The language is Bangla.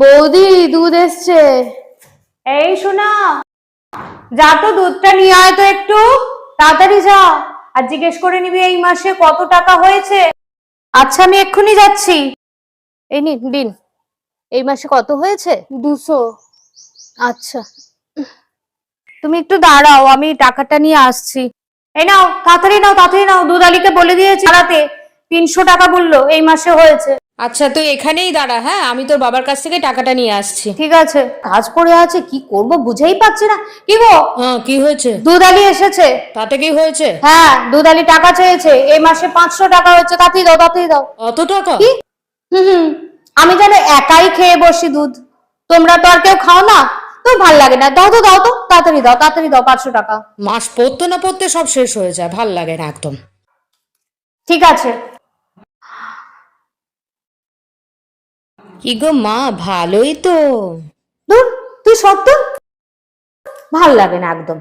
বৌদি দুধ এসছে। এই শোনা, যা তো দুধটা নিয়ে আয় তো, একটু তাড়াতাড়ি যা। আর জিজ্ঞেস করে নিবি এই মাসে কত টাকা হয়েছে। আচ্ছা, আমি এক্ষুনি যাচ্ছি। এই নিন দিন। এই মাসে কত হয়েছে? 200। আচ্ছা। তুমি একটু দাঁড়াও, আমি টাকাটা নিয়ে আসছি। এই নাও, তাড়াতাড়ি নাও, তাড়াতাড়ি নাও। দুধ আলীকে বলে দিয়েছি দাঁড়াতে। 300 টাকা বললো এই মাসে হয়েছে। আচ্ছা তুই এখানেই দাঁড়া, হ্যাঁ আমি তোর বাবার কাছ থেকে টাকাটা নিয়ে আসছি। ঠিক আছে। কাজ পড়ে আছে, কি করব বুঝেই পাচ্ছি না। কি গো? হ্যাঁ কি হয়েছে? দুধ আলী এসেছে। তাতে কি হয়েছে? হ্যাঁ, দুধ আলী টাকা চেয়েছে। এই মাসে 500 টাকা হচ্ছে। তাড়াতাড়ি দাও, তাড়াতাড়ি দাও। অত টাকা? কি? হুম, আমি যেন একাই খেয়ে বসি দুধ। তোমরা তো আর কেউ খাও না, তো ভাল লাগে না। দাও তো, দাও তো, তাড়াতাড়ি দাও, তাড়াতাড়ি দাও। 500 টাকা। মাস পড়তে না পড়তে সব শেষ হয়ে যায়, ভাল লাগে না একদম। ঠিক আছে। কি গো মা, ভালোই তো। ধুর, তুই সত্য, ভাল লাগে না একদম।